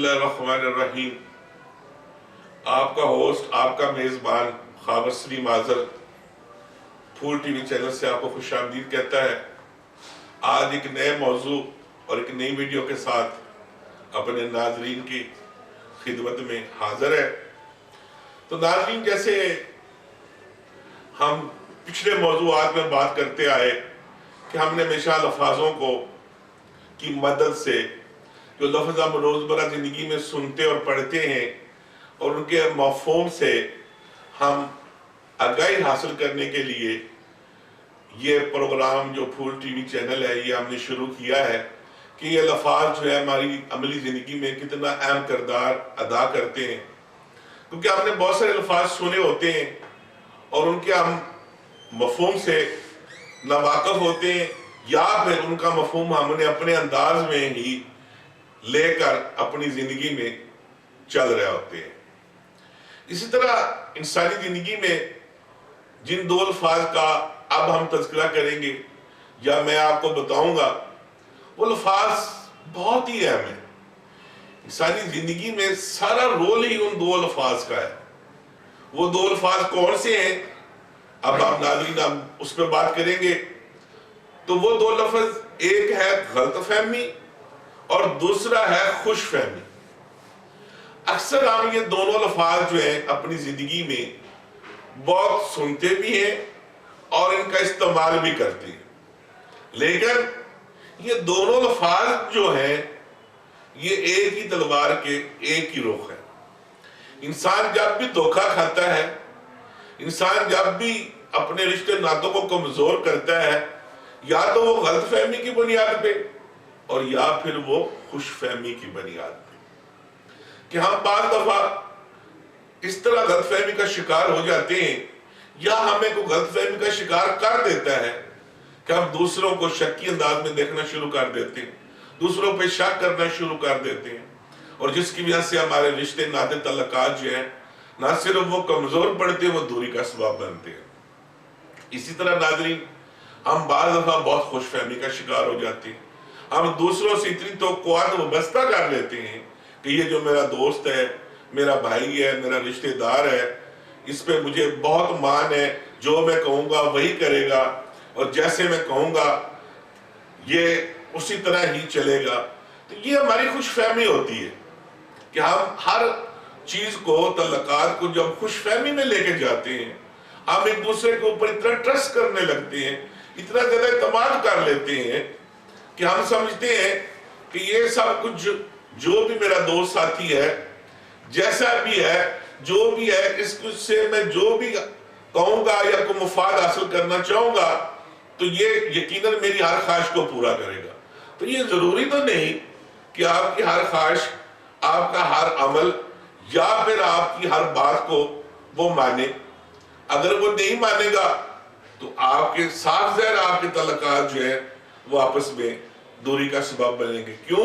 बिस्मिल्लाहिर्रहमानिर्रहीम। आपका होस्ट, आपका मेज़बान ख़ाबर सलीम आज़र फूल टीवी चैनल से आपको खुशामदीद कहता है। आज एक नए मौजू और एक नई वीडियो के साथ अपने नाजरीन की खिदमत में हाजिर है। तो नाजरीन, जैसे हम पिछले मौजूआत में बात करते आए कि हमने हमेशा अल्फाजों को की मदद से जो लफ्ज़ हम रोज़मर्रा ज़िंदगी में सुनते और पढ़ते हैं और उनके मफ़हूम से हम आगाही हासिल करने के लिए ये प्रोग्राम जो फूल टीवी चैनल है ये हमने शुरू किया है कि ये लफ्ज़ जो है हमारी अमली ज़िंदगी में कितना अहम किरदार अदा करते हैं। क्योंकि हमने बहुत सारे लफ्ज़ सुने होते हैं और उनके हम मफ़हूम से नावाकिफ़ होते हैं या फिर उनका मफ़हूम हमने अपने अंदाज में ही लेकर अपनी ज़िंदगी में चल रहे होते हैं। इसी तरह इंसानी ज़िंदगी में जिन दो अल्फाज का अब हम तज़किरा करेंगे या मैं आपको बताऊंगा, वो अल्फाज बहुत ही अहम है। इंसानी ज़िंदगी में सारा रोल ही उन दो अल्फाज का है। वो दो अल्फाज कौन से हैं, अब आप नाज़रीन हम उस पर बात करेंगे। तो वो दो लफ्ज़, एक है गलतफहमी और दूसरा है खुशफहमी। अक्सर हम ये दोनों लफ्ज़ जो हैं अपनी ज़िंदगी में बहुत सुनते भी हैं और इनका इस्तेमाल भी करते हैं, लेकिन ये दोनों लफ्ज़ जो हैं ये एक ही तलवार के एक ही रुख है। इंसान जब भी धोखा खाता है, इंसान जब भी अपने रिश्ते नातों को कमजोर करता है, या तो वो गलतफहमी की बुनियाद पे और या फिर वो खुशफहमी की बुनियाद पे, कि हम बार दफा इस तरह गलतफहमी का शिकार हो जाते हैं या हमें को गलतफहमी का शिकार कर देता है कि हम दूसरों को शक्की अंदाज में देखना शुरू कर देते हैं, दूसरों पे शक करना शुरू कर देते हैं, और जिसकी वजह से हमारे रिश्ते नाते तल्लुकात जो हैं ना सिर्फ वो कमजोर पड़ते हैं, वो दूरी का सबब बनते हैं। इसी तरह नाज़रीन, हम बार दफा बहुत खुशफहमी का शिकार हो जाते हैं। हम दूसरों से इतनी तवक्कुआत वाबस्ता कर लेते हैं कि ये जो मेरा दोस्त है, मेरा भाई है, मेरा रिश्तेदार है, इस पे मुझे बहुत मान है, जो मैं कहूँगा वही करेगा और जैसे मैं कहूँगा ये उसी तरह ही चलेगा। तो ये हमारी खुशफहमी होती है कि हम हर चीज़ को, तल्लुकात को जब खुशफहमी में लेके जाते हैं, हम एक दूसरे के ऊपर इतना ट्रस्ट करने लगते हैं, इतना ज्यादा इत्मीनान कर लेते हैं कि हम समझते हैं कि ये सब कुछ जो भी मेरा दोस्त साथी है, जैसा भी है, जो भी है, इससे मैं जो भी कहूँगा या कोई मुफाद हासिल करना चाहूँगा तो ये यकीनन मेरी हर ख्वाहिश को पूरा करेगा। तो ये ज़रूरी तो नहीं कि आपकी हर ख्वाहिश, आपका हर अमल या फिर आपकी हर बात को वो माने। अगर वो नहीं मानेगा तो आपके साफ ज़ाहिर आपके तल्लुकात जो है वो आपस में दूरी का सबब बनेंगे। क्यों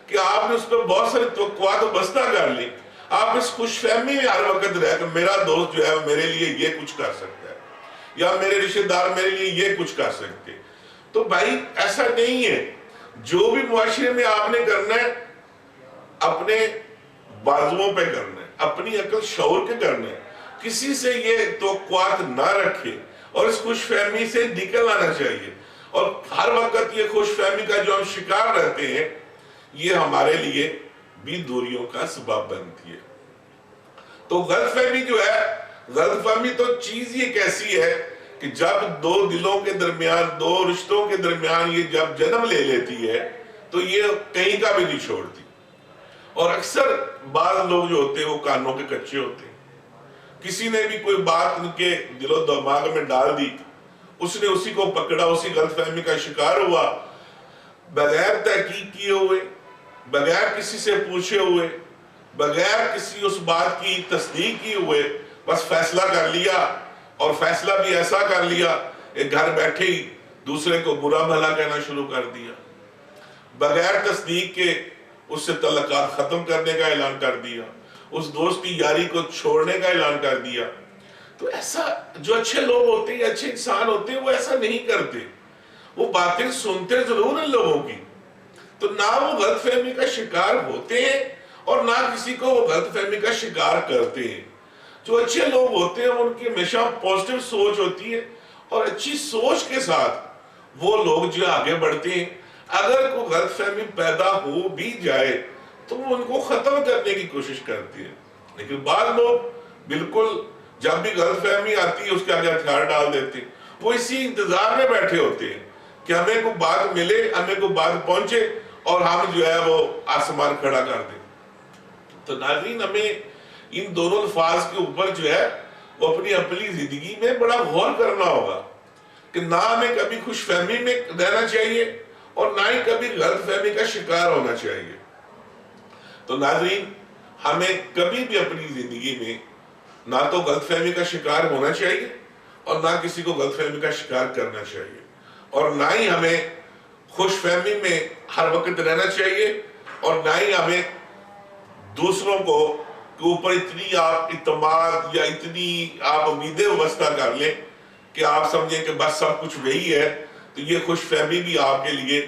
कि आपने उस पर बहुत सारी तवक्कुआत बस्ता कर ली। आप इस खुशफहमी में हर वक्त रहे कि मेरा दोस्त जो है मेरे लिए ये कुछ कर सकता है या मेरे रिश्तेदार मेरे लिए ये कुछ कर सकते। तो भाई ऐसा नहीं है। जो भी मुआशरे में आपने करना है अपने बाजुओं पे करना है, अपनी अकल शऊर के करना है। किसी से ये तवक्कुआत ना रखे और इस खुशफहमी से निकल आना चाहिए। और हर वक्त ये खुशफहमी का जो हम शिकार रहते हैं ये हमारे लिए भी दूरियों का सबब बनती है। तो गलतफहमी जो है, गलतफहमी तो चीज ये कैसी है कि जब दो दिलों के दरमियान, दो रिश्तों के दरमियान ये जब जन्म ले लेती है तो ये कहीं का भी नहीं छोड़ती। और अक्सर बाज लोग जो होते हैं वो कानों के कच्चे होते हैं। किसी ने भी कोई बात उनके दिलो दिमाग में डाल दी, उसने उसी को पकड़ा, उसी गलतफहमी का शिकार हुआ, बगैर तहकीक किए हुए, बगैर किसी से पूछे हुए, बगैर किसी उस बात की तस्दीक किए हुए बस फैसला कर लिया। और फैसला भी ऐसा कर लिया कि घर बैठे ही दूसरे को बुरा भला कहना शुरू कर दिया, बगैर तस्दीक के उससे तल्लुकात खत्म करने का ऐलान कर दिया, उस दोस्त की यारी को छोड़ने का ऐलान कर दिया। तो ऐसा जो अच्छे लोग होते हैं, अच्छे इंसान होते हैं, वो ऐसा नहीं करते। वो बातें सुनते जरूर हैं लोगों की, तो ना वो गलतफहमी का शिकार होते हैं اور نہ کسی کو وہ غلط فہمی کا شکار کرتے ہیں۔ جو اچھے لوگ ہوتے ہیں ان کی ہمیشہ پازیٹیو سوچ ہوتی ہے، اور اچھی سوچ کے ساتھ وہ لوگ جو آگے بڑھتے ہیں۔ اگر کوئی غلط فہمی پیدا ہو بھی جائے تو وہ ان کو ختم کرنے کی کوشش کرتے ہیں، لیکن بعض لوگ بالکل جب بھی غلط فہمی آتی ہے اس کے آگے ہتھیار ڈال دیتے ہیں۔ وہ اسی انتظار میں بیٹھے ہوتے ہیں کہ ہمیں کوئی بات ملے، ہمیں کوئی بات پہنچے اور ہم جو ہے وہ آسمان کھڑا کر دیں۔ تو ناظرین، ہمیں ان دونوں الفاظ کے اوپر جو ہے وہ اپنی زندگی میں بڑا غور کرنا ہوگا کہ نہ ہمیں کبھی خوش فہمی میں رہنا چاہیے اور نہ ہی کبھی غلط فہمی کا شکار ہونا چاہیے۔ تو ناظرین، ہمیں کبھی بھی اپنی زندگی میں نہ تو غلط فہمی کا شکار ہونا چاہیے اور نہ کسی کو غلط فہمی کا شکار کرنا چاہیے، اور نہ ہی ہمیں خوش فہمی میں ہر وقت رہنا چاہیے، اور نہ ہی ہمیں دوسروں کو کے اوپر اتنی آپ اعتماد یا اتنی آپ امیدیں وابستہ کر لیں کہ آپ سمجھیں کہ بس سب کچھ وہی ہے۔ تو یہ خوش فہمی بھی آپ کے لیے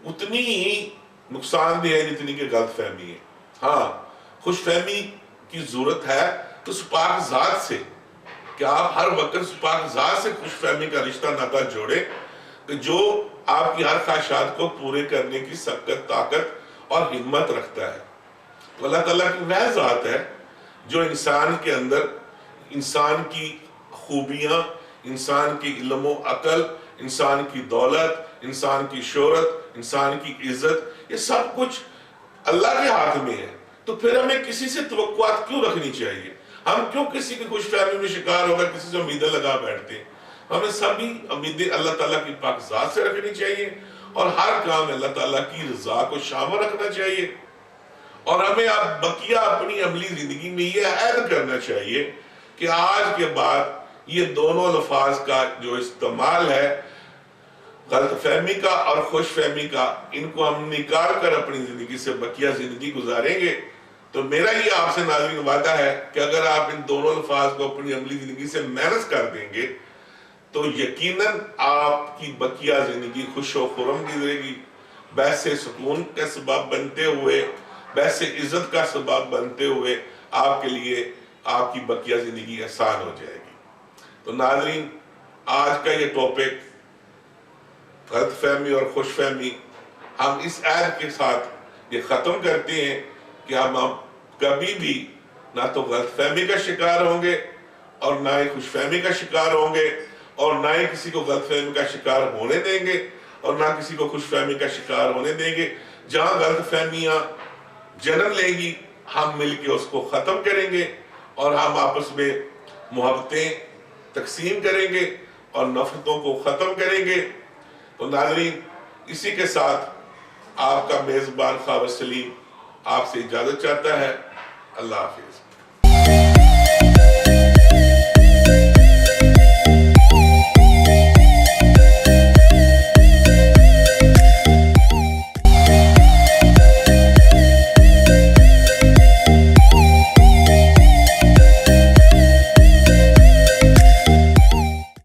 اتنی ہی نقصان دہ ہے جتنی کہ غلط فہمی ہے۔ ہاں، خوش فہمی کی ضرورت ہے تو سپاک ذات سے، کہ آپ ہر وقت سپاک ذات سے خوش فہمی کا رشتہ ناتا جوڑے، کہ جو آپ کی ہر خواہشات کو پورے کرنے کی سخت طاقت اور ہمت رکھتا ہے۔ اللہ تعالیٰ کی وہ ذات ہے جو انسان کے اندر انسان کی خوبیاں، انسان کی علم و عقل، انسان کی دولت، انسان کی شہرت، انسان کی عزت، یہ سب کچھ اللہ کے ہاتھ میں ہے۔ تو پھر ہمیں کسی سے توقعات کیوں رکھنی چاہیے؟ ہم کیوں کسی کی خوش فہمی میں شکار ہوگا کسی سے امیدیں لگا بیٹھتے ہیں؟ ہمیں سبھی امیدیں اللہ تعالیٰ کی پاک ذات سے رکھنی چاہیے، اور ہر کام اللہ تعالیٰ کی رضا کو شامل رکھنا چاہیے، اور ہمیں اب بقیہ اپنی عملی زندگی میں یہ عہد کرنا چاہیے کہ آج کے بعد یہ دونوں الفاظ کا جو استعمال ہے، غلط فہمی کا اور خوش فہمی کا، ان کو ہم نکال کر اپنی زندگی سے بقیہ زندگی گزاریں گے۔ تو میرا یہ آپ سے ناظرین وعدہ ہے کہ اگر آپ ان دونوں الفاظ کو اپنی عملی زندگی سے مینج کر دیں گے تو یقیناً آپ کی بقیہ زندگی خوش و خرم گزرے گی، بحث سکون کا سبب بنتے ہوئے، بحث عزت کا سبب بنتے ہوئے آپ کے لیے آپ کی بقیہ زندگی آسان ہو جائے گی۔ تو ناظرین، آج کا یہ ٹاپک غلط فہمی اور خوش فہمی، ہم اس عہد کے ساتھ یہ ختم کرتے ہیں کہ ہم کبھی بھی نہ تو غلط فہمی کا شکار ہوں گے اور نہ ہی خوش فہمی کا شکار ہوں گے، اور نہ ہی کسی کو غلط فہمی کا شکار ہونے دیں گے اور نہ کسی کو خوش فہمی کا شکار ہونے دیں گے۔ جہاں غلط فہمیاں جنم لیں گی ہم مل کے اس کو ختم کریں گے، اور ہم آپس میں محبتیں تقسیم کریں گے اور نفرتوں کو ختم کریں گے۔ تو ناظرین، اسی کے ساتھ آپ کا میزبان خاور سلیم آپ سے اجازت چاہتا ہے۔ اللہ حافظ۔